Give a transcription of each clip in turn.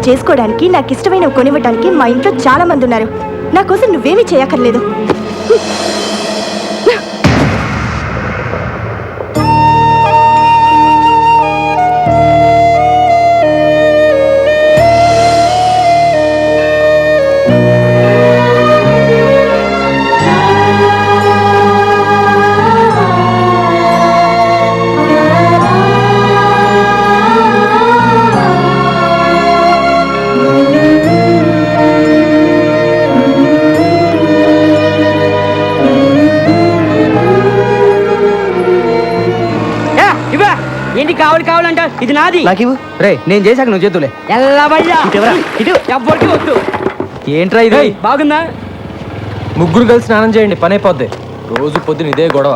చేసుకోవడానికి, నాకు ఇష్టమైనవి కొనివ్వడానికి మా ఇంట్లో చాలా మంది ఉన్నారు. నా కోసం నువ్వేమీ చేయక్కర్లేదు. ఏంటి కావాలంట? ఇది నాది. రే నేను చేశాక నువ్వు చేతులే. ఎవ్వరికి వద్దు. ఏంట్రా ఇది? బాగుందా? ముగ్గురు కలిసి స్నానం చేయండి, పని అయిపోద్ది. రోజు పొద్దున ఇదే గొడవ.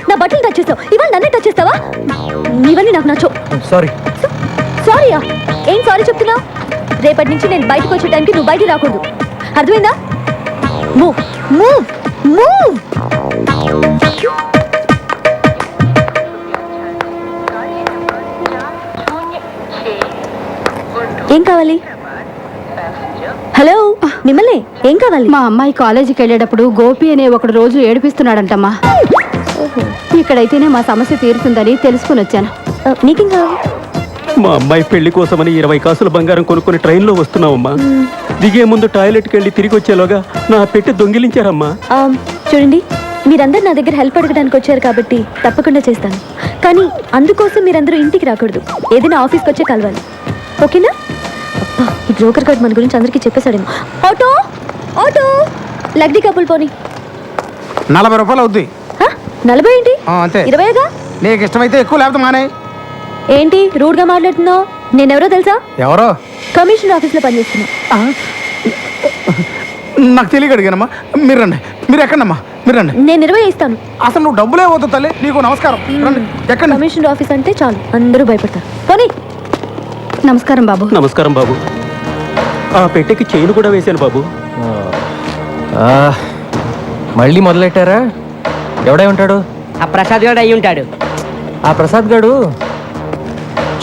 నా బట్టలు టచ్ చేస్తావు, ఇవాళ నన్నే టచ్ చేస్తావా? ఇవన్నీ నాకు నచ్చవు. సారీ. సారీయా? ఏం సారీ చెప్తున్నావు? రేపటి నుంచి నేను బయటకు వచ్చే టైంకి నువ్వు బయటికి రాకూడదు, అర్థమైందా? Move move move. ఏం కావాలి? హలో, మిమ్మల్ని ఏం కావాలి? మా అమ్మాయి కాలేజీకి వెళ్ళేటప్పుడు గోపి అనే ఒకడు రోజు ఏడిపిస్తున్నాడంటమ్మా. ఇక్కడైతేనే మా సమస్య తీరుతుందని తెలుసుకుని వచ్చాను. నీకేం కావాలి? మా అమ్మాయి పెళ్లి కోసమని 20 కాసుల బంగారం కొనుక్కొని ట్రైన్లో వస్తున్నావమ్మా. దిగే ముందు టాయిలెట్కి వెళ్ళి తిరిగి వచ్చేలోగా నా పెట్టి దొంగిలించారమ్మా. చూడండి, మీరందరూ నా దగ్గర హెల్ప్ అడగడానికి వచ్చారు కాబట్టి తప్పకుండా చేస్తాను. కానీ అందుకోసం మీరందరూ ఇంటికి రాకూడదు, ఏదైనా ఆఫీస్కి వచ్చే కలవాలి, ఓకేనా? అబ్బా, ఈ బ్రోకర్ కార్డ్ మన గురించి అందరికీ చెప్పేశాడేమో. ఆటో ఆటో, లగ్డీ కప్పులు పోనీ. 40 రూపాయలు అవుద్ది. 40 ఏంటి? అంతే. 20గా? నీకు ఇష్టమైతే ఎక్కువ, లేకపోతే మానే. ఏంటి రూడ్ గా మాట్లాడుతున్నావు? నేనెవరో తెలుసా? ఎవరో? కమిషనర్ ఆఫీస్ లో పనిచేస్తున్నా. నాకు తెలియక అడిగానమ్మా. మీరు రండి. మీరు ఎక్కడమ్మా? మీరు రండి. నేను 20 ఇస్తాను. అసలు నువ్వు డబ్బులే వద్దు తల్లి, నీకు నమస్కారం. రండి. ఎక్కడ? కమిషనర్ ఆఫీస్ అంటే చాలు అందరూ భయపడతారు. పోనీ. నమస్కారం బాబు. నమస్కారం బాబు. ఆ పెట్టెకి చైన్ కూడా వేశాను బాబు. మళ్ళీ మొదలెట్టారా? ఎవడై ఉంటాడు? ఆ ప్రసాద్ గారు అయి ఉంటాడు. ఆ ప్రసాద్ గాడు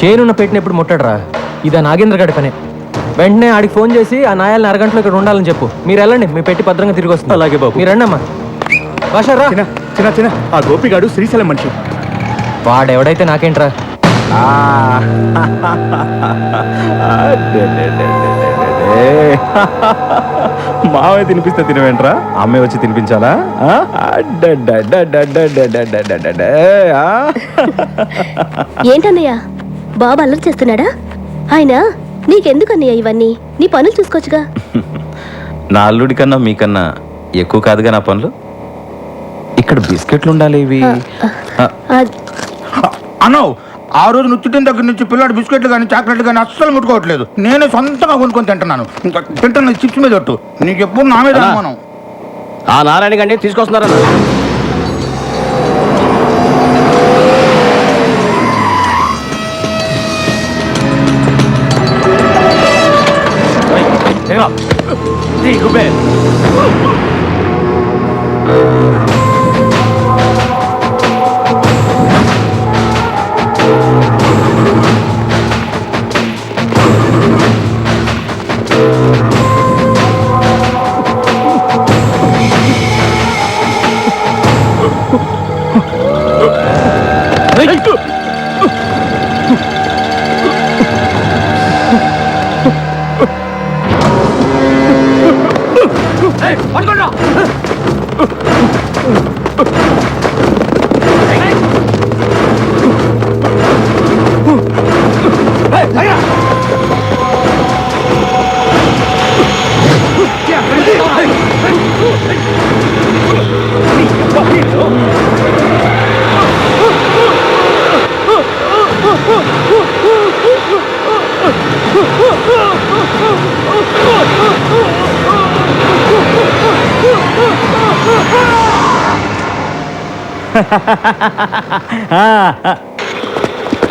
చైనున్న పెట్టిన ఎప్పుడు ముట్టాడరా? ఇది ఆ నాగేంద్ర గాడి పనే. వెంటనే ఆడికి ఫోన్ చేసి ఆ నాయాలని అరగంటలో ఇక్కడ ఉండాలని చెప్పు. మీరు వెళ్ళండి, మీ పెట్టి భద్రంగా తిరిగి వస్తుంది. అలాగే బాబు. మీరు రండి అమ్మా. భాషరా చిన్న ఆ గోపిగాడు శ్రీశైలం మనిషి. వాడెవడైతే నాకేంట్రా? మావే తినిపిస్తే తినవేంట్రా? అమ్మాయి వచ్చి తినిపించాలా? ఏంటన్నయ్య, బాబు అల్లరి చేస్తున్నాడా? ఆయన నీకెందుకన్నయ్య ఇవన్నీ? నీ పనులు చూసుకోవచ్చుగా. నా అల్లుడి కన్నా మీకన్నా ఎక్కువ కాదుగా నా పనులు. ఇక్కడ బిస్కెట్లు ఉండాలి. ఇవి అన్నావు. ఆ రోజు నుచ్చిటిన దగ్గర నుంచి పిల్లాడు బిస్కెట్లు కానీ చాక్లెట్లు కానీ అస్సలు ముట్టుకోవట్లేదు. నేనే సొంతంగా కొనుక్కొని తింటున్నాను. ఇంకా తింటున్నా చిప్స్ మీద ఒట్టు. నీకు ఎప్పుడు నా మీద అనుమానం. ఆ నారాయణ గంటే తీసుకొస్తున్నారా?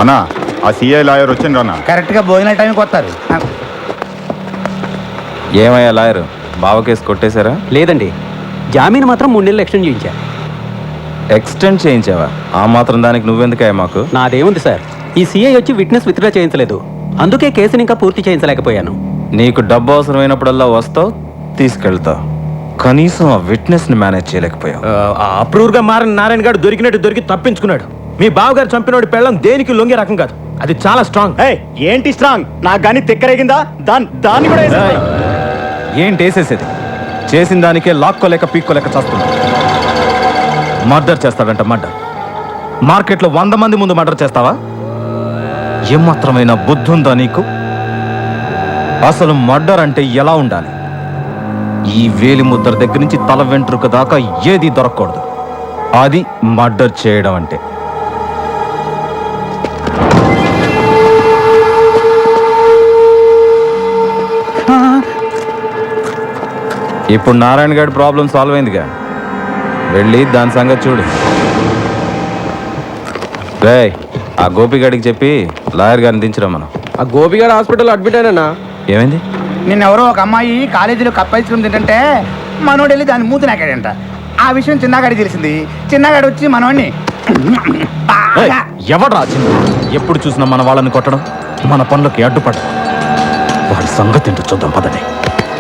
అన్నా, ఆ సిఐ లాయర్ వచ్చిండ్రు అన్న. కరెక్ట్గా భోజన టైంకి వస్తారు. ఏమయ్యా లాయర్, బావ కేసు కొట్టేశారా? లేదండి, జామీన్ మాత్రం 3 నెలలు ఎక్స్టెండ్ చేయించారు. ఎక్స్టెండ్ చేయించావా? ఆ మాత్రం దానికి నువ్వెందుకయ్యా మాకు? నాదేముంది సార్, ఈ సిఐ వచ్చి విట్నెస్ విత్డ్రా చేయించలేదు, అందుకే కేసుని ఇంకా పూర్తి చేయించలేకపోయాను. నీకు డబ్బు అవసరమైనప్పుడల్లా వస్తావు, తీసుకెళ్తావు. కనీసం ఆ విట్నెస్ని మేనేజ్ చేయలేకపోయావు. అప్రూవ్ గా మారిన నారాయణ గారు దొరికినట్టు దొరికి తప్పించుకున్నాడు. మీ బావగారు చంపినోడి పెళ్ళం దేనికి లొంగే రకం కాదు, అది చాలా స్ట్రాంగ్. ఏంటి స్ట్రాంగ్? నాకు కానీ తిక్కరేగిందా? దాన్ని కూడా ఏయ్, ఏంటి వేసేసేది? చేసిన దానికే లాక్కోలేక పీక్కోలేక చేస్తున్నా. మర్డర్ చేస్తాడంట, మర్డర్. మార్కెట్లో 100 మంది ముందు మర్డర్ చేస్తావా? ఏమాత్రమైన బుద్ధి ఉందా నీకు? అసలు మర్డర్ అంటే ఎలా ఉండాలి? ఈ వేలి ముద్ర దగ్గర నుంచి తల వెంట్రుక దాకా ఏది దొరకకూడదు. అది మర్డర్ చేయడం అంటే. ఇప్పుడు నారాయణ గారి ప్రాబ్లం సాల్వ్ అయిందిగా, వెళ్ళి దాని సంగతి చూడు. రేయ్, ఆ గోపిగాడికి చెప్పి లాయర్ గారిని దించరా. మనం ఆ గోపిగాడు హాస్పిటల్ అడ్మిట్ అయినా. ఏమైంది? నిన్నెవరో ఒక అమ్మాయి కాలేజీలో కప్ ఐస్ క్రీమ్ తింటుంటే మనోడు వెళ్ళి దాన్ని మూతి నాకాడంట. ఆ విషయం చిన్నగాడికి తెలిసింది. చిన్నగాడు వచ్చి మనోడిని ఎవడ్రా చిన్న? ఎప్పుడు చూసినా మన వాళ్ళని కొట్టడం, మన పనులకి అడ్డుపడడం. వాడి సంగతి ఏంటో చూద్దాం పదండి.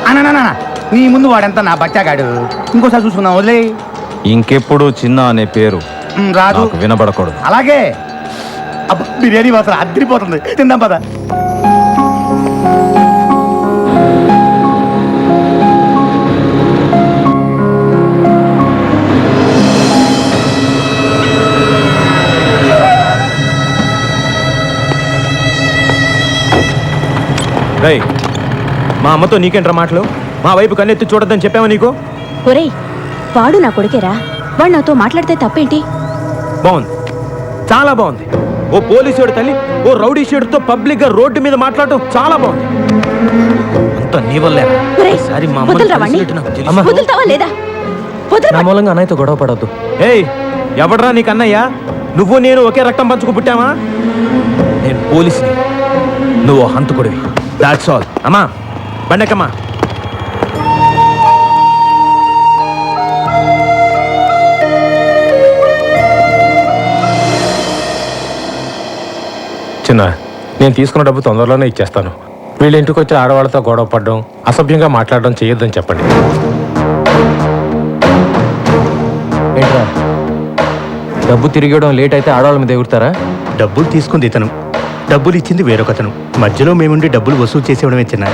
అన్న నీ ముందు వాడంతా నా బచ్చాగాడు. ఇంకోసారి చూసుకుందాం, వదిలే. ఇంకెప్పుడు చిన్న అనే పేరు రాదు, నాకు వినబడకూడదు. అలాగే. అబ్బా, బిర్యానీ మాత్రం అద్దరిపోతుంది, తిందాం పద. రేయ్, మా అమ్మతో నీకేంట్రా మాటలు? మా వైపు కన్నెత్తి చూడొద్దని చెప్పావా నీకు? ఒరేయ్, వాడు నా కొడుకేరా, వాడు నాతో మాట్లాడితే తప్పేంటి? బాగుంది, చాలా బాగుంది. ఓ పోలీసుడి తల్లి ఓ రౌడీ షేడ్తో పబ్లిక్ గా రోడ్డు మీద మాట్లాడటం చాలా బాగుంది. అంత నీ వల్లేరా? ఒరేయ్, ఈసారి మా అమ్మని వదలరా వాణ్ణి? కలిసినట్టు నాకు తెలుసు. అమ్మా, వదులుతావా లేదా? వదలరా. నా మూలంగా అన్నయ్యతో గొడవ పడవద్దు. ఏయ్, ఎవడ్రా నీకు అన్నయ్య? నువ్వు నేను ఒకే రక్తం పంచుకు పుట్టామా? నేను పోలీసుని, నువ్వు హంతకుడివి. That's all. అమ్మా, బండకమ్మా. చిన్న, నేను తీసుకున్న డబ్బు తొందరలోనే ఇచ్చేస్తాను. వీళ్ళ ఇంటికి వచ్చి ఆడవాళ్ళతో గొడవ పడడం, అసభ్యంగా మాట్లాడడం చేయొద్దని చెప్పండి. ఏంట్రా, డబ్బు తిరిగడం లేట్ అయితే ఆడవాళ్ళ మీద ఎగురుతారా? డబ్బులు తీసుకుంది ఇతను, డబ్బులు ఇచ్చింది వేరొకతను. మధ్యలో మేముండి డబ్బులు వసూలు చేసేవడమే చిన్న.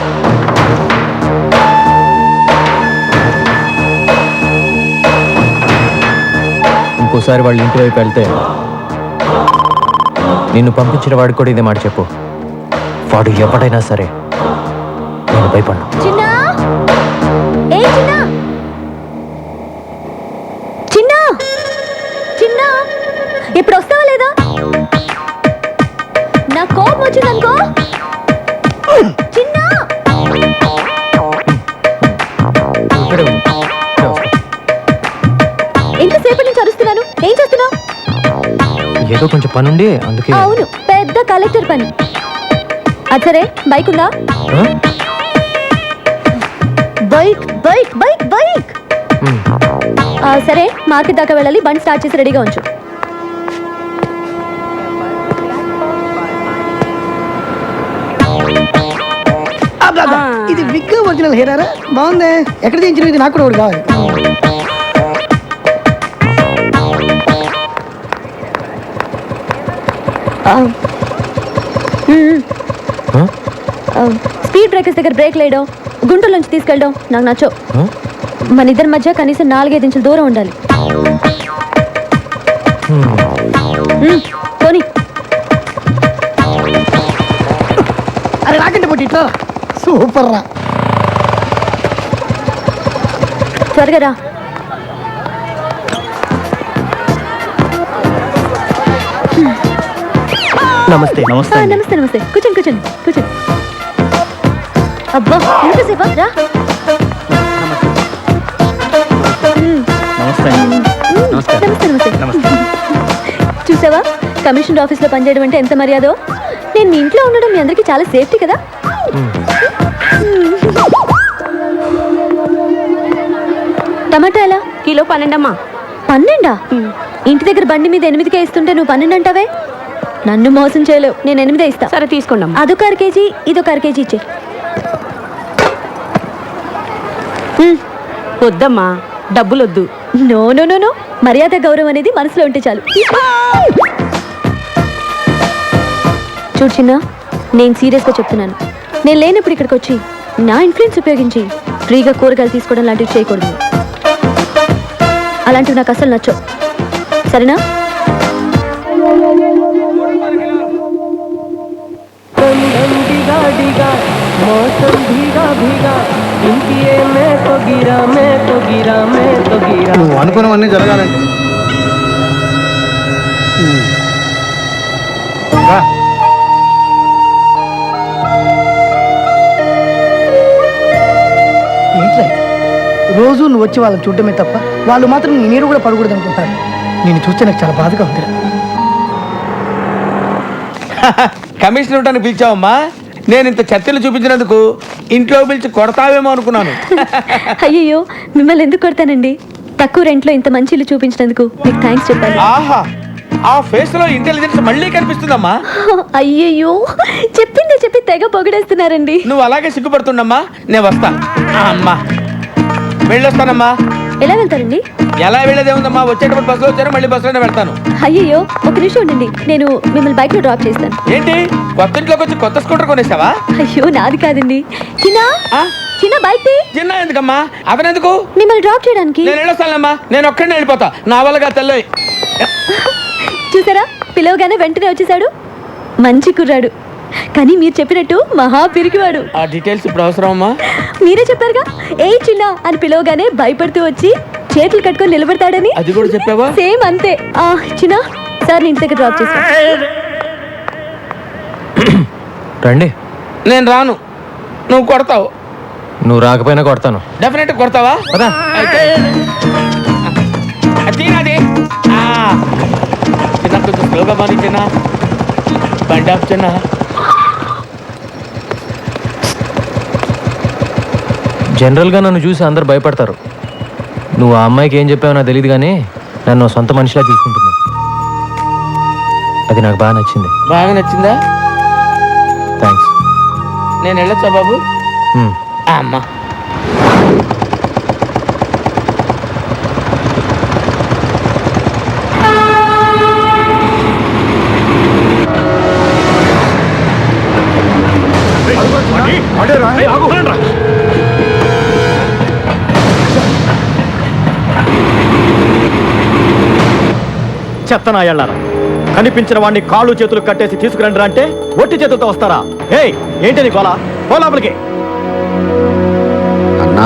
ఇంకోసారి వాళ్ళ ఇంటి వైపు వెళ్తే నిన్ను పంపించిన వాడికి కూడా ఇదే మాట చెప్పు. వాడు ఎవడైనా సరే నేను భయపడ్డా. చిన్నా, ఏ చిన్నా, చిన్నా, చిన్నా, ఇప్పుడు వస్తావా లేదా? నా కోపం వచ్చిందనుకో. చిన్నా, ఇక్కడే ఉండు. ఇక్కడే వస్తా. ఎంతసేపటి నుంచి అరుస్తున్నాను, ఏం చేస్తున్నావు? ఏదో కొంచెం పనుండి అందుకే. అవును, పెద్ద కలెక్టర్ పని. అచ్చరే, బైక్ ఉందా? ఆ? Bike bike bike bike. ఉమ్. సరే, మార్కెట్ దాకా వెళ్ళాలి, బండి స్టార్ట్ చేసి రెడీగా ఉంచు. ఇది విగ్ ఒరిజినల్ హెయిర్ బాగుంది. ఎక్కడ తీయించిన ఇది? నాకు కూడా ఒకటి కావాలి. స్పీడ్ బ్రేకర్స్ దగ్గర బ్రేక్ లేయడం, గుంటూరు నుంచి తీసుకెళ్ళడం నాకు నచ్చో. ఆ? మన ఇద్దరి మధ్య కనీసం 4-5 ఇంచుల దూరం ఉండాలి. పోనీ. అరే రాకండి పోటీ ఇట్లా. సూపర్ రా. త్వరగా రా. నమస్తే. నమస్తే నమస్తే. కూర్చోండి కూర్చోండి కూర్చోండి. అబ్బా, ఎంతసేపా? రా. నమస్తే. నమస్తే నమస్తే. చూసావా, కమిషనర్ ఆఫీస్లో పనిచేయడం అంటే ఎంత మర్యాదో. నేను మీ ఇంట్లో ఉండడం మీ అందరికీ చాలా సేఫ్టీ కదా. టమాటా ఎలా? కిలో 12 అమ్మా. 12? ఇంటి దగ్గర బండి మీద 8కే ఇస్తుంటే నువ్వు 12 అంటావే? నన్ను మోసం చేయలేవు, నేను 8 ఇస్తా. సరే తీసుకోండి అమ్మా. అదొక 1 కేజీ, ఇదొక 1 కేజీ ఇచ్చే. వద్దమ్మా, డబ్బులొద్దు. నో నో నో నో, మర్యాద గౌరవం అనేది మనసులో ఉంటే చాలు. చూడు చిన్న, నేను సీరియస్గా చెప్తున్నాను. నేను లేనప్పుడు ఇక్కడికి వచ్చి నా ఇన్ఫ్లుయెన్స్ ఉపయోగించి ఫ్రీగా కూరగాయలు తీసుకోవడం లాంటివి చేయకూడదు. అలాంటివి నాకు అసలు నచ్చవు, సరేనా? నువ్వు అనుకున్నవన్నీ జరగాలంటే ఏంట్రా ఇది? రోజు నువ్వు వచ్చి వాళ్ళని చూడటమే తప్ప వాళ్ళు మాత్రం నీ నీరు కూడా పడకూడదు అనుకుంటారు. నేను చూస్తే నాకు చాలా బాధగా ఉందిరా. కమిషన్ ఇవ్వడానికి పిలిచావమ్మా? నేను ఇంత చర్చలు చూపించినందుకు ఇంట్లో పిలిచి కొడతావేమో అనుకున్నాను. అయ్యయ్యో, మిమ్మల్ని ఎందుకు కొడతానండి? తక్కువ రెంట్లో ఇంత మంచి ఇల్లు చూపించినందుకు మీకు థ్యాంక్స్ చెప్పాలి. ఆహా, ఆ ఫేస్ లో ఇంటెలిజెన్స్ మళ్ళీ కనిపిస్తుందమ్మా. అయ్యయ్యో, చెప్పింది చెప్పి తెగ పొగడేస్తున్నారండి. నువ్వు అలాగే సిగ్గుపడుతుండమ్మా. నేను వస్తా. అమ్మా వెళ్ళొస్తానమ్మా. ఎలా వెళ్తారండి? ఎలా వెళ్ళేదే ఉందమ్మా, వచ్చేటప్పుడు బస్సులో వచ్చాను, మళ్ళీ బస్సులోనే వెళ్తాను. అయ్యయ్యో, ఒక నిమిషం ఉండండి, నేను మిమ్మల్ని బైక్ లో డ్రాప్ చేస్తాను. ఏంటి, కొత్త ఇంట్లోకి వచ్చి కొత్త స్కూటర్ కొనేసావా? అయ్యో, నాది కాదండి. చిన్న ఆ? చిన్న బైక్ తీ. చిన్న ఎందుకమ్మా, అతనెందుకు? మిమ్మల్ని డ్రాప్ చేయడానికి. నేను వెళ్ళొస్తానమ్మా, నేను ఒక్కడినే వెళ్ళిపోతా. నా వల్లగా తెల్ల. చూసారా, పిలవగానే వెంటనే వచ్చేసాడు. మంచి కుర్రాడు, కానీ మీరు చెప్పినట్టు మహా పిరికివాడు. ఆ డీటెయిల్స్ ఇప్పుడు అవసరం అమ్మా? మీరే చెప్పారుగా, ఏ చిన్న అని పిలవగానే భయపడుతూ వచ్చి చేతులు కట్టుకొని నిలబడతాడని. అది కూడా చెప్పావా? సేమ్ అంతే. చిన్న సార్, నీ ఇంటి దగ్గర డ్రాప్ చేస్తా. రండి. నేను రాను, నువ్వు కొడతావు. నువ్వు రాకపోయినా కొడతాను. డెఫినెట్ కొడతావా? పదా. అయితే తీరాది. చిన్న కొంచెం స్లోగా బాని చిన్న, బండి ఆపు చిన్న. జనరల్గా నన్ను చూసి అందరు భయపడతారు. నువ్వు ఆ అమ్మాయికి ఏం చెప్పావో నాకు తెలియదు, కానీ నన్ను సొంత మనిషిలా తీసుకుంటుంది. అది నాకు బాగా నచ్చింది. బాగా నచ్చిందా? థ్యాంక్స్. నేను వెళ్ళొచ్చా బాబు? అమ్మా చెత్తనాయాళ్ళారా, కనిపించిన వాడిని కాళ్ళు చేతులు కట్టేసి తీసుకురండి అంటే ఒట్టి చేతులతో వస్తారా? ఏయ్, ఏంటి నీ గోలా? పో లోపలికి. అన్నా,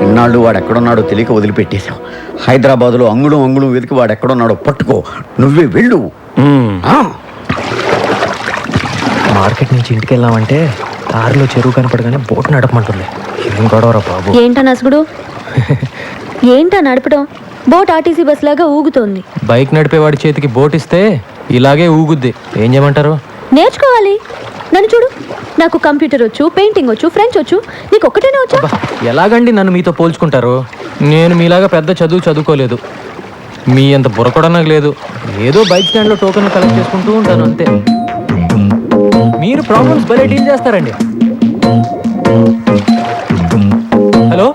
ఇన్నాళ్ళు వాడు ఎక్కడున్నాడో తెలియక వదిలిపెట్టేశావు. హైదరాబాద్లో అంగుళం అంగుళం వెతికి వాడు ఎక్కడున్నాడో పట్టుకో. నువ్వే వెళ్ళు. మార్కెట్ నుంచి ఇంటికి వెళ్ళామంటే కారులో చెరువు కనపడగానే బోట్ నడపమంటుంది. ఏం గొడవరా బాబు? ఏంటా నసుగుడు? ఏంటా నడపడం? బోట్ ఆర్టీసీ బస్ లాగా ఊగుతోంది. బైక్ నడిపేవాడి చేతికి బోట్ ఇస్తే ఇలాగే ఊగుద్ది. ఏం చేయమంటారు? నేర్చుకోవాలి. నన్ను చూడు, నాకు కంప్యూటర్ వచ్చు, పెయింటింగ్ వచ్చు, ఫ్రెంచ్ వచ్చు. నీకు ఒక్కటేనే వచ్చా? ఎలాగండి నన్ను మీతో పోల్చుకుంటారు? నేను మీలాగా పెద్ద చదువుకోలేదు. మీ అంత బుర్ర కూడా నాకు లేదు. ఏదో బైక్ స్టాండ్లో టోకెన్లు కలెక్ట్ చేసుకుంటూ ఉంటాను అంతే. మీరు ప్రాబ్లమ్స్ భలే డీల్ చేస్తారండి. హలో,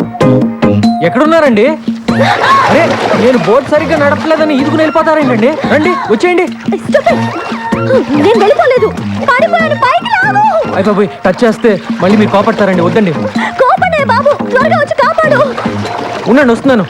ఎక్కడున్నారండి? అరే, నేను బోట్ సరిగ్గా నడపలేదని ఈదుకుని వెళ్ళిపోతారేంటండి? రండి, వచ్చేయండి. నేను వెళ్ళిపోలేదు, పడిపోయాను. పైకి లాగు. అయిపోయి టచ్ చేస్తే మళ్ళీ మీరు కోపడతారండి. వద్దండి. కోపడే బాబు, త్వరగా వచ్చి కాపాడు. ఉండండి, వస్తున్నాను.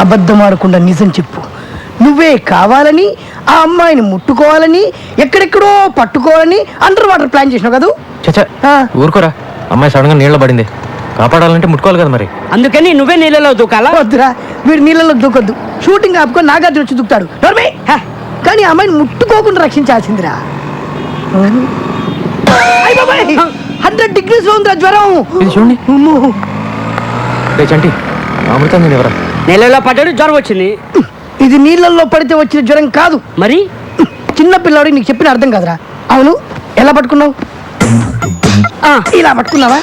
అబద్ధం ఆడకుండా నిజం చెప్పు. నువ్వే కావాలని ఆ అమ్మాయిని ముట్టుకోవాలని ఎక్కడెక్కడో పట్టుకోవాలని అండర్ వాటర్ ప్లాన్ చేసినావు కదా. చచ్చా ఊరుకోరా, అమ్మాయి సడన్ గా నీళ్ళ పడింది, కాపాడాలంటే ముట్టుకోవాలి కదా మరి. అందుకని నువ్వే నీళ్ళలో దూకాలా? వద్దురా, వీడు నీళ్ళలో దూకొద్దు. షూటింగ్ ఆపుకొని నాగార్జున వచ్చి దూకుతాడు నోర్మే. కానీ ఆ అమ్మాయిని ముట్టుకోకుండా రక్షించాల్సిందిరా. 100 degrees లో ఉందిరా జ్వరం. ఇది చూడండి. అమ్మో. రే చంటి, అమృతం నేను ఎవరా? నీళ్ళలో పడ్డాడు, జ్వరం వచ్చింది. ఇది నీళ్ళల్లో పడితే వచ్చిన జ్వరం కాదు. మరి చిన్న పిల్లవాడికి నీకు చెప్పిన అర్థం కాదురా. అవును, ఎలా పట్టుకున్నావు? ఇలా పట్టుకున్నావా?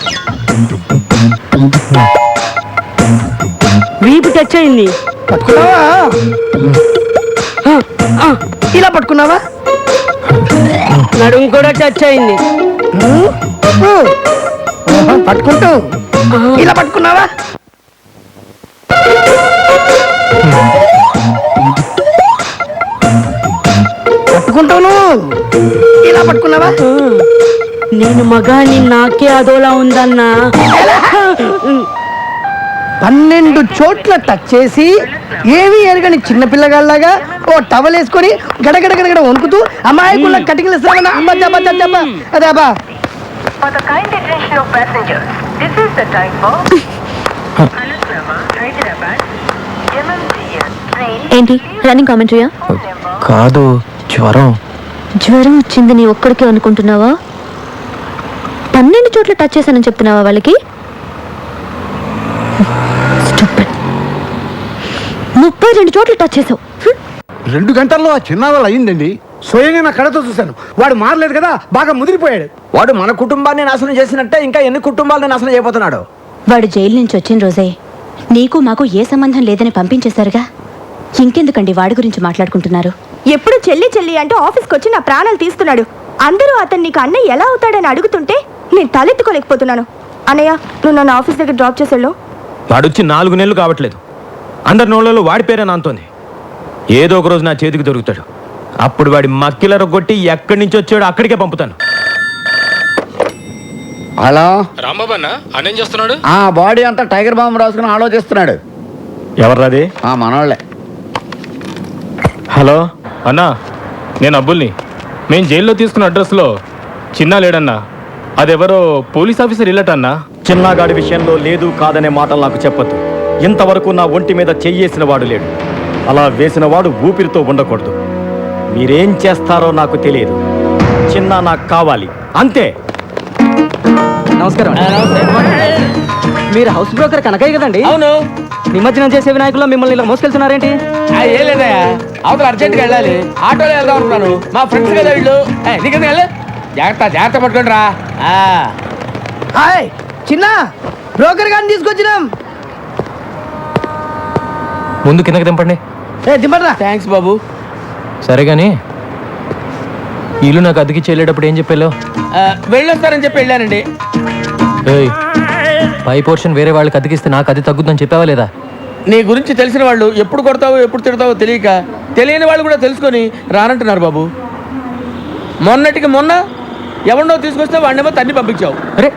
వీపు టచ్ అయింది. పట్టుకున్నావా? ఇలా పట్టుకున్నావా? నడుము కూడా టచ్ అయింది. పట్టుకుంటూ ఇలా పట్టుకున్నావా? పట్టుకుంటాను. ఇలా పట్టుకున్నావా? నేను మగాని నాకే అదోలా ఉందన్నా. 12 చోట్ల టచ్ చేసి ఏమీ ఎరగని చిన్న పిల్లగాళ్ళగా ఓ టవల్ వేసుకొని గడగడ గడగడ వణుకుతూ అమాయకుల కటికలు అదే అబ్బా. ఏంటి రన్నింగ్ కామెంటరీయా? కాదు, జ్వరం. జ్వరం వచ్చింది నీ ఒక్కడికే అనుకుంటున్నావా? 12 చోట్ల టచ్ చేశానని చెప్తున్నావా వాళ్ళకి? 32 చోట్ల టచ్ చేసావు. 2 గంటల్లో ఆ చిన్నవాళ్ళు అయిందండి. స్వయంగా నా కళ్ళతో చూశాను. వాడు మారలేదు కదా, బాగా ముదిరిపోయాడు. వాడు మన కుటుంబాన్ని నాశనం చేసినట్టే ఇంకా ఎన్ని కుటుంబాలను నాశనం చేయబోతున్నాడు. వాడు జైలు నుంచి వచ్చిన రోజే నీకు మాకు ఏ సంబంధం లేదని పంపించేశారుగా. ఇంకెందుకండి వాడి గురించి మాట్లాడుకుంటున్నారు? ఎప్పుడు చెల్లి చెల్లి అంటూ ఆఫీస్కి వచ్చి నా ప్రాణాలు తీస్తున్నాడు. అందరూ అతను నీకు అన్నయ్య ఎలా అవుతాడని అడుగుతుంటే నేను తలెత్తుకోలేకపోతున్నాను. అన్నయ్య, నువ్వు నన్ను ఆఫీస్ దగ్గర డ్రాప్ చేసాడు. వాడొచ్చి 4 నెలలు కావట్లేదు, అందరి నోళ్ళలో వాడి పేరే నాంతోంది. ఏదో ఒక రోజు నా చేతికి దొరుకుతాడు. అప్పుడు వాడి మక్కిల రొగ్గొట్టి ఎక్కడి నుంచి వచ్చాడో అక్కడికే పంపుతాను. హలో రాంబాబు అన్న, అన్నేం చేస్తున్నాడు? ఆ బాడీ అంతా టైగర్ బాంబు రాసుకుని ఆలోచిస్తున్నాడు. ఎవర్రాది? మనోళ్ళే. హలో అన్నా, నేను అబ్బుల్ని. మేము జైల్లో తీసుకున్న అడ్రస్లో చిన్న లేడన్నా. అదెవరో పోలీస్ ఆఫీసర్ ఇల్లట అన్నా. చిన్నగాడి విషయంలో లేదు కాదనే మాటలు నాకు చెప్పొద్దు. ఇంతవరకు నా ఒంటి మీద చెయ్యేసిన వాడు లేడు. అలా వేసిన వాడు ఊపిరితో ఉండకూడదు. మీరేం చేస్తారో నాకు తెలియదు. చిన్న నాకు కావాలి, అంతే. నమస్కారం. మీరు హౌస్ బ్రోకర్ కనకయ్య కదండి? అవును. నిమజ్జనం చేసే వినాయకుల్లో మిమ్మల్ని ఇలా మోసుకెళ్తున్నారేంటి? ఏం లేదయ్యా, అవతల అర్జెంట్గా వెళ్ళాలి. ఆటోలో వెళ్దాం అనుకున్నాను. మా ఫ్రెండ్స్ కదా వీళ్ళు. నీకెందుకు వెళ్ళి జాగ్రత్త జాగ్రత్త పట్టుకోండి రా. హాయ్ చిన్న, బ్రోకర్ గారిని తీసుకొచ్చినాం. ముందు కిందకి దింపండి. దింపరా. థ్యాంక్స్ బాబు. సరే కానీ ఇల్లు నాకు అద్దెకి చెల్లేటప్పుడు ఏం చెప్పాలో? వెళ్ళొస్తారని చెప్పి వెళ్ళానండి. ఏయ్, పై పోర్షన్ వేరే వాళ్ళకి అద్దెకిస్తే నాకు అది తగ్గుద్దని చెప్పావా లేదా? నీ గురించి తెలిసిన వాళ్ళు ఎప్పుడు కొడతావో ఎప్పుడు తిడతావో తెలియక తెలియని వాళ్ళు కూడా తెలుసుకొని రానంటున్నారు బాబు. మొన్నటికి మొన్న ఎవరినో తీసుకొస్తే వాడినేమో తన్ని పంపించావు. అరే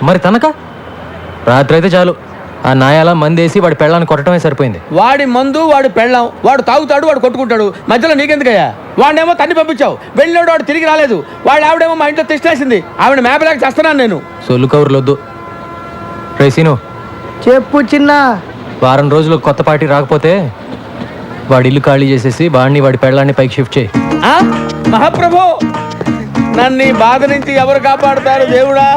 మరి తనక రాత్రి అయితే చాలు, ఆ నాయాల మందేసి వాడి పెళ్ళాన్ని కొట్టడమే సరిపోయింది. వాడి మందు వాడు పెళ్ళాం, వాడు తాగుతాడు, వాడు కొట్టుకుంటాడు. మధ్యలో నీకెందుకయ్యా? వాడినేమో తన్ని పంపించావు. వెళ్ళినాడు, వాడు తిరిగి రాలేదు. వాడు ఆవిడేమో మా ఇంట్లో తెచ్చేసింది. ఆవిడ మేపలేక చేస్తున్నాను నేను. సొల్లు కౌరులొద్దు. రేసీను, చెప్పు చిన్న. వారం రోజులు కొత్త పార్టీ రాకపోతే వాడి ఇల్లు ఖాళీ చేసేసి వాడిని వాడి పెళ్ళాన్ని పైకి షిఫ్ట్ చేయి. మహాప్రభు, నన్ను ఈ బాధ నుంచి ఎవరు కాపాడుతారు దేవుడా?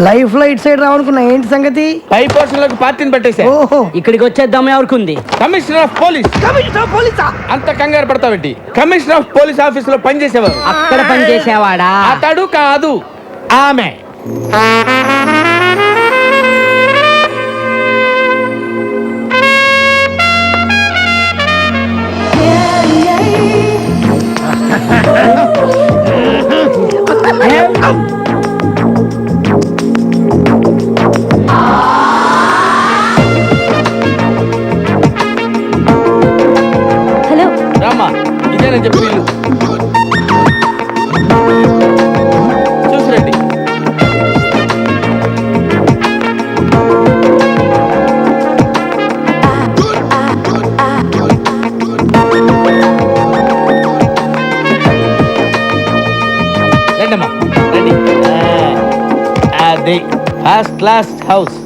లైఫ్ లో ఇటు సైడ్ రావనుకున్నా, ఏంటి సంగతి? పై పోర్షన్ లోకి పార్టీని పెట్టేసా. ఓహో, ఇక్కడికి వచ్చేద్దాం ఎవరికి? Commissioner of police. కమిషనర్ పోలీసా? అంత కంగారు పడతావేంటి? కమిషనర్ ఆఫ్ పోలీస్ ఆఫీస్ లో పనిచేసేవారు. అక్కడ పని చేసేవాడా? అతడు కాదు, ఆమె. హలో రామ్మా, ఇదేనని చెప్పి వీళ్ళు చూసిరండి. రండమ్మా రండి అది ఫస్ట్ క్లాస్ హౌస్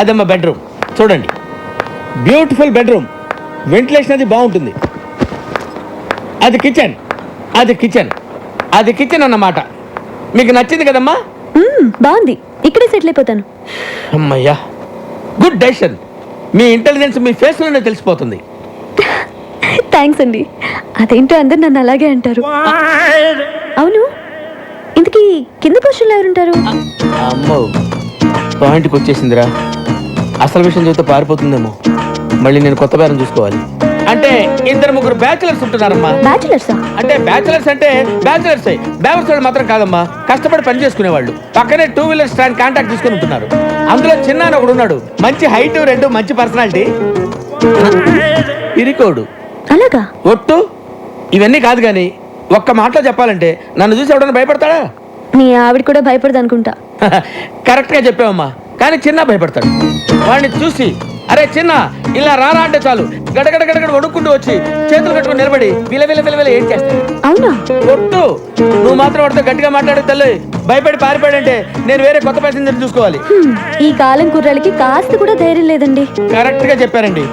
అదమ్మా బెడ్రూమ్ చూడండి, బ్యూటిఫుల్ బెడ్రూమ్, వెంటిలేషన్ అది బాగుంటుంది. అది కిచెన్ అన్నమాట. మీకు నచ్చింది కదమ్మా? బాగుంది, ఇక్కడే సెటిల్ అయిపోతాను. అమ్మయ్యా, గుడ్ డెసిషన్. మీ ఇంటెలిజెన్స్ మీ ఫేస్లోనే తెలిసిపోతుంది. థ్యాంక్స్ అండి. అదేంటో అందరు నన్ను అలాగే అంటారు. అవును, ఇంతకీ కింద పోస్టుల్లో ఎవరుంటారు? అమ్మో, పాయింట్కి వచ్చేసిందిరా. అసలు విషయం చూస్తే పారిపోతుందేమో. మళ్ళీ నేను కొత్త బేరం చూసుకోవాలి. అంటే 2-3 బ్యాచులర్స్ ఉంటున్నారమ్మా. బ్యాచులర్సా? అంటే బ్యాచులర్స్ బ్యావర్స్ వాళ్ళు మాత్రం కాదమ్మా, కష్టపడి పని చేసుకునే వాళ్ళు. పక్కనే 2 వీలర్ స్టాండ్ కాంటాక్ట్ తీసుకుని ఉంటున్నారు. అందులో చిన్న అని ఒకడు ఉన్నాడు, మంచి హైట్, 2 మంచి పర్సనాలిటీ, ఇరికోడు. అలాగా? ఒట్టు ఇవన్నీ కాదు కానీ ఒక్క మాటలో చెప్పాలంటే నన్ను చూసి ఎవడన్నా భయపడతాడా? మీ ఆవిడ కూడా భయపడదు అనుకుంటా. కరెక్ట్ గా చెప్పావమ్మా, కానీ చిన్న భయపడతాడు. వాడిని చూసి అరే చిన్న ఇలా రారా అంటే చాలు గడగడ వణుక్కుంటూ వచ్చి చేతులు కట్టుకుని నిలబడి విల ఏం చేస్తాడు. అవునా? ఒట్టు నువ్వు మాత్రం వాడితో గట్టిగా మాట్లాడే తల్లి, భయపడి పారిపోయాడంటే నేను వేరే కొత్త ప్యాసింజర్ చూసుకోవాలి. ఈ కాలం కుర్రాళ్ళకి కాస్త కూడా ధైర్యం లేదండి. కరెక్ట్ గా చెప్పారండి,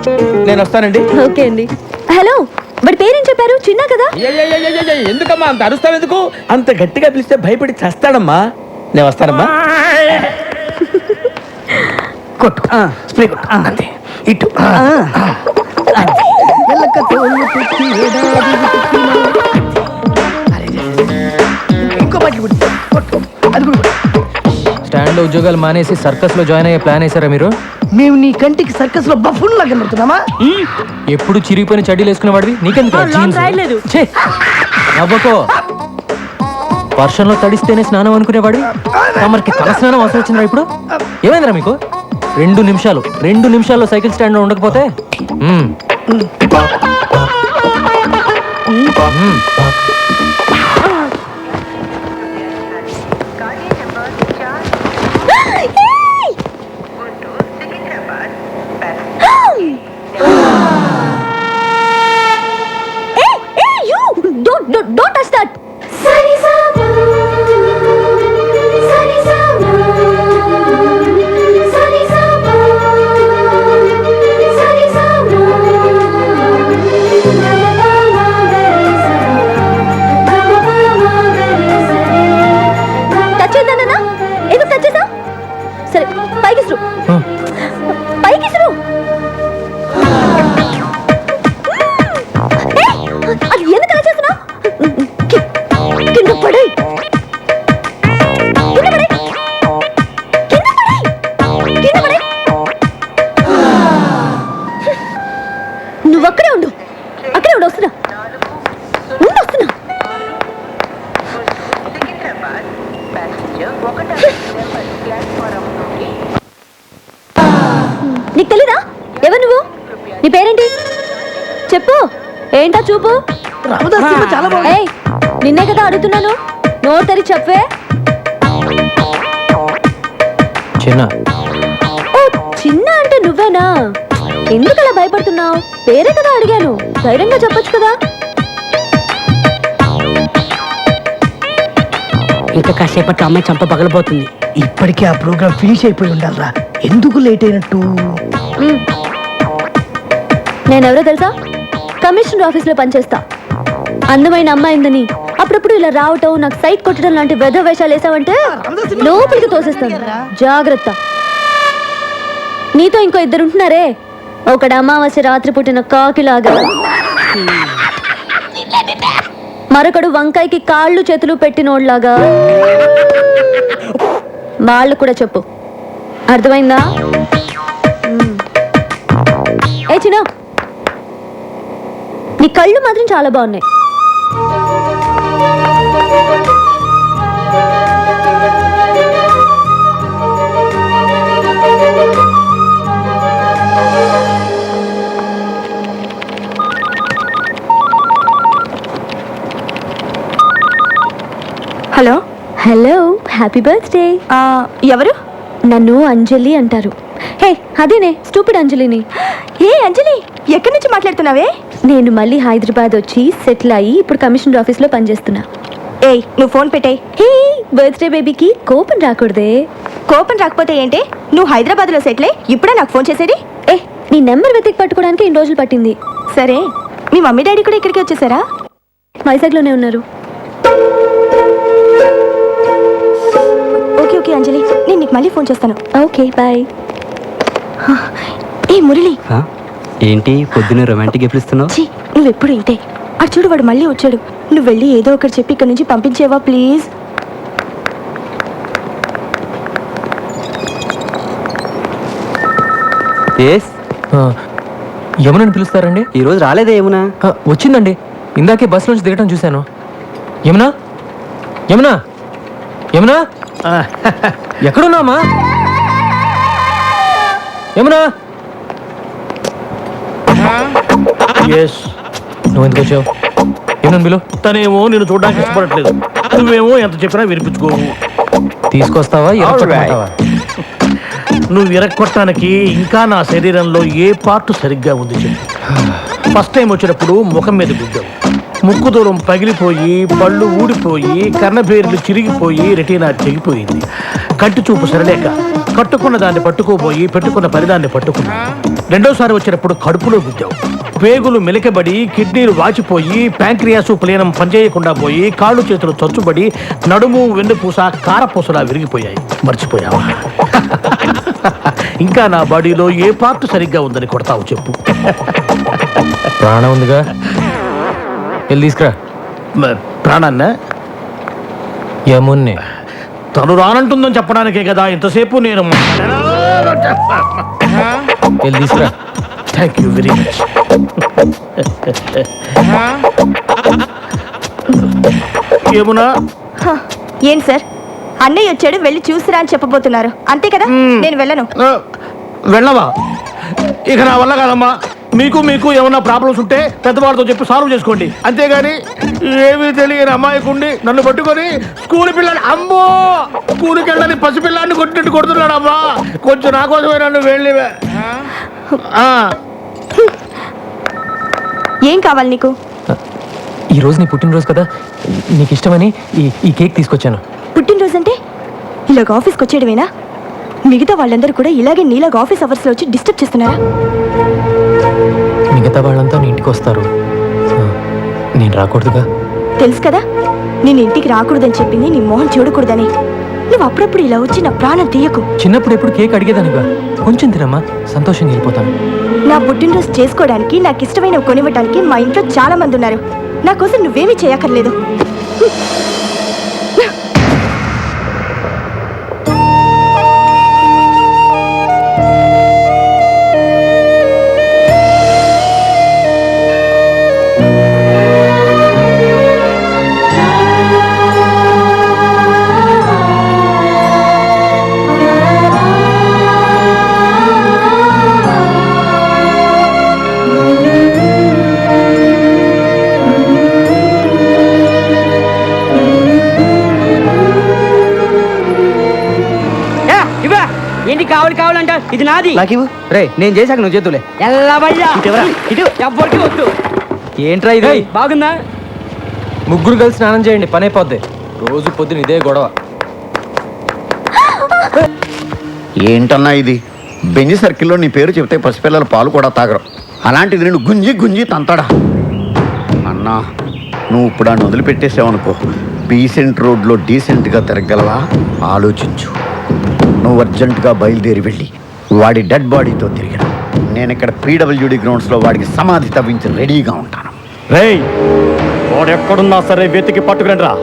నేను వస్తానండి. ఓకే అండి. హలో, వాడి పేరేం చెప్పారు? చిన్న కదా? ఎందుకమ్మా అంత అరుస్తావు? ఎందుకు అంత గట్టిగా పిలిస్తే భయపడి చస్తాడమ్మా. నేను వస్తానమ్మా. కొట్టు స్ప్రే కొట్టు అంతే ఇటు ఇంకో బట్టి కొట్టు అది కూడా. స్టాండ్లో ఉద్యోగాలు మానేసి సర్కస్లో జాయిన్ అయ్యే ప్లాన్ వేసారా మీరు? మేము నీ కంటికి సర్కస్ లో బఫూన్ లాగా కనబడుతున్నామా? ఎప్పుడు చిరిగిపోయిన చడ్డీలు వేసుకునేవాడివి, నీకెందుకు నవ్వకో. వర్షంలో తడిస్తేనే స్నానం అనుకునేవాడు, తమరికి తల స్నానం అవసరం వచ్చిందా ఇప్పుడు? ఏమైందిరా మీకు? 2 నిమిషాల్లో సైకిల్ స్టాండ్ లో ఉండకపోతే Don't touch that. సరే, పైకి అది ఎందుకు అలా చేస్తున్నావు? కింద పడే నువ్వు అక్కడే ఉండు వస్తున్నా. నీకు తెలీదా? ఎవరు నువ్వు? నీ పేరేంటి చెప్పు. ఏంటా చూపు? చాలా బాగుంది. ఏయ్, నిన్నే కదా అడుగుతున్నాను, నోరు తెరి చెప్పే. చిన్న. ఓ, చిన్న అంటే నువ్వేనా? ఎందుకు అలా భయపడుతున్నావు? పేరే కదా అడిగాను, ధైర్యంగా చెప్పొచ్చు కదా. ఇంకా కాసేపట్లో అమ్మాయి చంప పగలబోతుంది. ఇప్పటికే ఆ ప్రోగ్రామ్ ఫినిష్ అయిపోయి ఉండాలరా, ఎందుకు లేట్ అయినట్టు? నేనెవరో తెలుసా? కమిషనర్ ఆఫీస్లో పనిచేస్తా. అందమైన అమ్మాయిందని అప్పుడప్పుడు ఇలా రావటం, నాకు సైట్ కొట్టడం లాంటి వెధ వేషాలు వేసావంటే లోపలికి తోసేస్తాను, జాగ్రత్త. నీతో ఇంకో 2 ఉంటున్నారే, ఒకడు అమావాస్య రాత్రి పుట్టిన కాకిలాగా, మరొకడు వంకాయకి కాళ్ళు చేతులు పెట్టినోడ్లాగా. వాళ్ళు కూడా చెప్పు, అర్థమైందా? ఏ చిన్న, నీ కళ్ళు మాత్రం చాలా బాగున్నాయి. Hello hello, happy birthday. ఎవరు? నన్ను అంజలి అంటారు. హే, అదేనే, స్టూపిడ్ అంజలిని. ఏ అంజలి, ఎక్కడి నుంచి మాట్లాడుతున్నావే? నేను మళ్ళీ హైదరాబాద్ వచ్చి సెటిల్ అయ్యి ఇప్పుడు కమిషనర్ ఆఫీస్లో పనిచేస్తున్నా. ఏయ్ నువ్వు ఫోన్ పెట్టేయ్. హే, బర్త్డే బేబీకి కోపం రాకూడదే. కోపం రాకపోతే ఏంటి? నువ్వు హైదరాబాద్లో సెటిల్ అయ్యి ఇప్పుడే నాకు ఫోన్ చేసేది? నీ నెంబర్ వెతికి పట్టుకోవడానికి ఇన్ని రోజులు పట్టింది. సరే, మీ మమ్మీ డాడీ కూడా ఇక్కడికి వచ్చేసారా? వైజాగ్లోనే ఉన్నారు. ఓకే ఓకే అంజలి, నేను నీకు మళ్ళీ ఫోన్ చేస్తాను. Okay bye. ఏ మురళి, ఏంటి పొద్దున్న రొమాంటిక్ గిఫ్ట్లు ఇస్తున్నావు? ఛీ, నువ్వెప్పుడు ఇంతే. అటు చూడు, వాడు మళ్ళీ వచ్చాడు. నువ్వు వెళ్ళి ఏదో ఒకటి చెప్పి ఇక్కడ నుంచి పంపించేవా ప్లీజ్? యమునని పిలుస్తారండి? ఈరోజు రాలేదే యమునా? వచ్చిందండి, ఇందాకే బస్ నుంచి దిగటం చూశాను. యమునా, యమునా, యమునా, ఎక్కడున్నామా? యమునా, నువ్వు ఎందుకు వచ్చావు? ఏమన్నా బిలు? తనేమో నేను చూడడానికి ఇష్టపడట్లేదు, నువ్వేమో ఎంత చెప్పినా వినిపించుకోవు. తీసుకొస్తావా? నువ్వు విరక్కొట్టడానికి ఇంకా నా శరీరంలో ఏ పార్ట్ సరిగ్గా ఉంది చెప్పు. ఫస్ట్ టైం వచ్చినప్పుడు ముఖం మీద గుద్దావు, ముక్కు దూరం పగిలిపోయి పళ్ళు ఊడిపోయి కర్ణబేర్లు చిరిగిపోయి రెటీనా చెగిపోయింది. కంటి చూపు సరలేక కట్టుకున్న దాన్ని పట్టుకోబోయి పెట్టుకున్న పరిదాన్ని పట్టుకున్నా. రెండోసారి వచ్చినప్పుడు కడుపులో గుద్దావు, పేగులు మెలికబడి కిడ్నీలు వాచిపోయి ప్యాంక్రియాసు ప్లీనం పనిచేయకుండా పోయి కాళ్ళు చేతులు చచ్చుబడి నడుము వెన్నుపూస కారపూసలా విరిగిపోయాయి. మర్చిపోయావా? ఇంకా నా బాడీలో ఏ పార్ట్ సరిగ్గా ఉందని కొడతావు చెప్పు. ప్రాణం ఉందిగా, వెళ్ళి తీసుకురా. ప్రాణాన్న యమున్నే. తను రానంటుందని చెప్పడానికే కదా ఇంతసేపు నేను. వెళ్ళి తీసుకురా. Thank you very much. ఏమునా? ఏం సార్, అన్నయ్య వచ్చాడు, వెళ్ళి చూసిరా అని చెప్పబోతున్నారు అంతే కదా? నేను వెళ్ళను. వెళ్ళవా? ఇక నా వల్ల కాదమ్మా. మీకు ఏమన్నా ప్రాబ్లమ్స్ ఉంటే పెద్దవాళ్ళతో చెప్పి సాల్వ్ చేసుకోండి, అంతేగాని ఏమీ తెలియని అమ్మాయికుండి నన్ను పట్టుకొని స్కూల్ పిల్లని, అమ్మో స్కూల్కి వెళ్ళని పసిపిల్లాన్ని కొట్టినట్టు కొడుతున్నాడు అమ్మా. కొంచెం నా కోసమే నన్ను వెళ్ళి. ఏం కావాలి నీకు? ఈ రోజు నీ పుట్టినరోజు కదా, నీకు ఇష్టమని ఈ కేక్ తీసుకొచ్చాను. పుట్టినరోజు అంటే ఇలాగ ఆఫీస్కి వచ్చేయడమేనా? మిగతా వాళ్ళందరూ కూడా ఇలాగే నీలాగా ఆఫీస్ అవర్స్లో వచ్చి డిస్టర్బ్ చేస్తున్నారా? మిగతా వాళ్ళంతా నీ ఇంటికి వస్తారు, నేను రాకూడదుగా? తెలుసు కదా, నేను ఇంటికి రాకూడదని చెప్పింది నీ మొహం చూడకూడదని. నువ్వు అప్పుడప్పుడు ఇలా వచ్చి నా ప్రాణం తీయకు. చిన్నప్పుడు ఎప్పుడు కేక్ అడిగేదానిగా, కొంచెం తినమ్మా, సంతోషంగా వెళ్ళిపోతాను. నా పుట్టినరోజు చేసుకోవడానికి, నాకు ఇష్టమైనవి కొనివ్వడానికి మా ఇంట్లో చాలా మంది ఉన్నారు. నా కోసం నువ్వేమీ చేయక్కర్లేదు. ఏంటి కావాలంట? ఇది నాది. రే, నేను చేశాక నువ్వు చేతులే. ఎవ్వరికి వద్దు. ఏంట్రా ఇది? బాగుందా? ముగ్గురు కలిసి స్నానం చేయండి, పని అయిపోద్ది. రోజు పొద్దున ఇదే గొడవ. ఏంటన్నా ఇది? బెంజి సర్కిల్లో నీ పేరు చెప్తే పసిపిల్లల పాలు కూడా తాగరు, అలాంటిది నేను గుంజి తంతాడా? అన్నా, నువ్వు ఇప్పుడు ఆయన వదిలిపెట్టేసావనుకో, డీసెంట్ రోడ్లో డీసెంట్గా తిరగలవా? ఆలోచించు. నువ్వు అర్జెంటుగా బయలుదేరి వెళ్ళి వాడి డెడ్ బాడీతో తిరిగిన, నేను ఇక్కడ పీడబ్ల్యూడి గ్రౌండ్స్లో వాడికి సమాధి తవ్వించి రెడీగా ఉంటాను. రేయ్, వాడు ఎక్కడున్నా సరే వెతికి పట్టుకుని రా.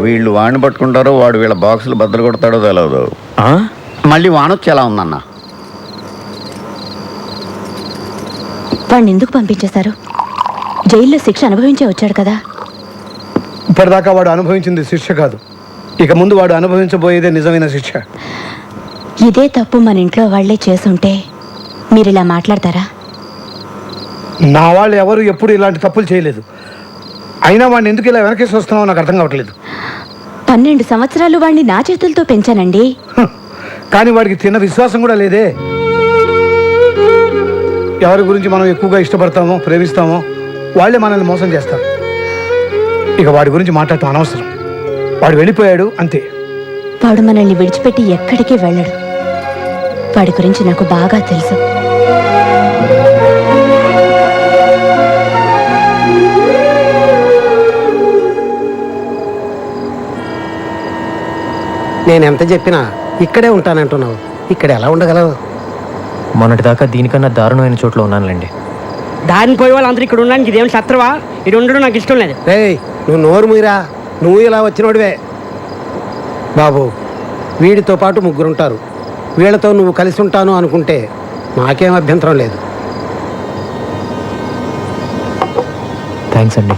వీళ్ళు వాడిని పట్టుకుంటారో వాడు వీళ్ళ బాక్సులు బద్దలు కొడతాడో తెలియదు. మళ్ళీ వానొచ్చి ఎలా ఉందన్నా? వాడిని ఎందుకు పంపించేశారు? జైల్లో శిక్ష అనుభవించే వచ్చాడు కదా. ఇప్పటిదాకా వాడు అనుభవించింది శిక్ష కాదు, ఇక ముందు వాడు అనుభవించబోయేదే నిజమైన శిక్ష. ఇదే తప్పు మన ఇంట్లో వాళ్లే చేసుంటే మీరు ఇలా మాట్లాడతారా? నా వాళ్ళు ఎవరు ఎప్పుడు ఇలాంటి తప్పులు చేయలేదు. అయినా వాడిని ఎందుకు ఇలా వెనకేసి వస్తున్నావో నాకు అర్థం కావట్లేదు. 12 సంవత్సరాలు వాడిని నా చేతులతో పెంచానండి. కానీ వాడికి తిన్న విశ్వాసం కూడా లేదే. ఎవరి గురించి మనం ఎక్కువగా ఇష్టపడతామో ప్రేమిస్తామో వాళ్ళే మనల్ని మోసం చేస్తారు. ఇక వాడి గురించి మాట్లాడటం అనవసరం. వాడు వెళ్ళిపోయాడు అంతే. వాడు మనల్ని విడిచిపెట్టి ఎక్కడికి వెళ్ళడు. వాడి గురించి నాకు బాగా తెలుసు. నేను ఎంత చెప్పినా ఇక్కడే ఉంటానంటున్నావు. ఇక్కడ ఎలా ఉండగలవు? మొన్నటిదాకా దీనికన్నా దారుణమైన చోట్ల ఉన్నానులేండి. దారిని పోయే వాళ్ళందరూ ఇక్కడ ఉండడానికి ఇదేం శత్రువా? ఇది ఉండడం నాకు ఇష్టం లేదు. నువ్వు నోరు మూయరా. నువ్వు ఇలా వచ్చినోడివే. బాబు, వీడితో పాటు 3 ఉంటారు. వీళ్ళతో నువ్వు కలిసి ఉంటాను అనుకుంటే నాకేం అభ్యంతరం లేదు. థ్యాంక్స్ అండి.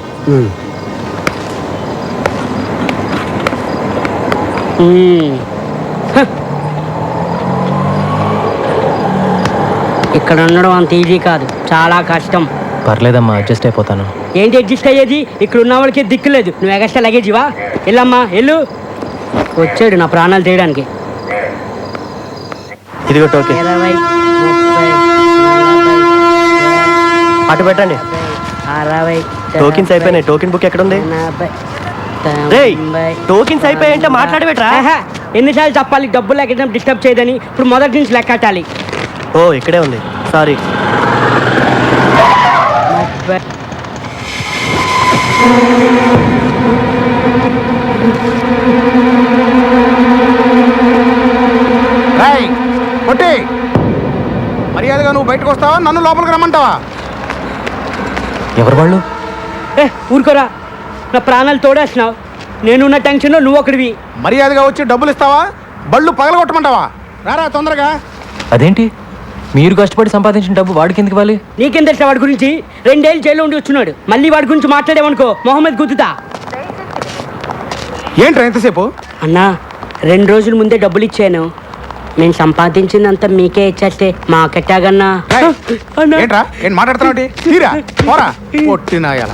ఇక్కడ ఉండడం అంత ఈజీ కాదు, చాలా కష్టం. పర్లేదమ్మా, అడ్జస్ట్ అయిపోతాను. ఏంటి అడ్జస్ట్ అయ్యేది? ఇక్కడ ఉన్న వాళ్ళకి దిక్కు లేదు. నువ్వు ఎగస్ట్రా లగేజివా? వెళ్ళమ్మా వెళ్ళు. వచ్చాడు నా ప్రాణాలు తీయడానికి. ఇదిగో టోకెన్. 20, 30, అటు పెట్టండి. 60. టోకెన్స్ అయిపోయినాయి. టోకెన్ బుక్ ఎక్కడ ఉంది? టోకెన్స్ అయిపోయాయంటే మాట్లాడబెట్రా. ఎన్నిసార్లు చెప్పాలి డబ్బులు ఎక్కడ డిస్టర్బ్ చేయదని? ఇప్పుడు మొదటి నుంచి లెక్కటాలి. ఓ, ఇక్కడే ఉంది. సారీ. పొట్టి, మర్యాదగా నువ్వు బయటకు వస్తావా, నన్ను లోపలికి రమ్మంటావా? ఎవరు వాళ్ళు? ఊరుకోరా, నా ప్రాణాలు తోడేస్తున్నావు. నేనున్న టెన్షన్లో నువ్వు ఒకడివి. మర్యాదగా వచ్చి డబ్బులు ఇస్తావా, బళ్ళు పగలగొట్టమంటావా? రారా తొందరగా. అదేంటి, మీరు కష్టపడి సంపాదించిన డబ్బు వాడికి ఎందుకు ఇవ్వాలి? నీకేం తెలుసా వాడి గురించి? 2 ఏళ్ళు జైల్లో ఉండి వచ్చున్నాడు. మళ్ళీ వాడి గురించి మాట్లాడేవనుకో మొహమ్మద్ గుద్దుతా. ఏంట్రా ఎంతసేపు? అన్నా, 2 రోజుల ముందే డబ్బులు ఇచ్చాను. నేను సంపాదించిందంతా మీకే ఇచ్చేస్తే మాకెట్టాగన్నా. ఏంట్రా ఏం మాట్లాడుతున్నావు? తీరా పోరా పొట్టినాయాల.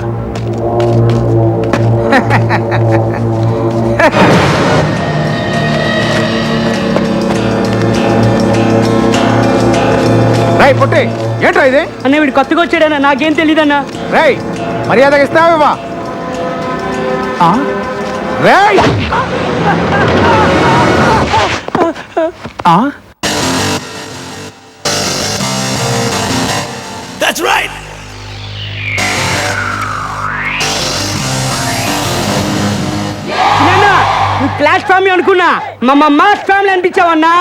రై పొట్టి, ఏంట్రా ఇది? అన్న వీడు కొత్తగా వచ్చాడన్నా, నాకేం తెలియదన్నా. రై మర్యాదగా ఇస్తావా? రై That's right. నువ్వు క్లాస్ ఫ్యామిలీ అనుకున్నా, మా మాస్ ఫ్యామిలీ అనిపించావన్నా.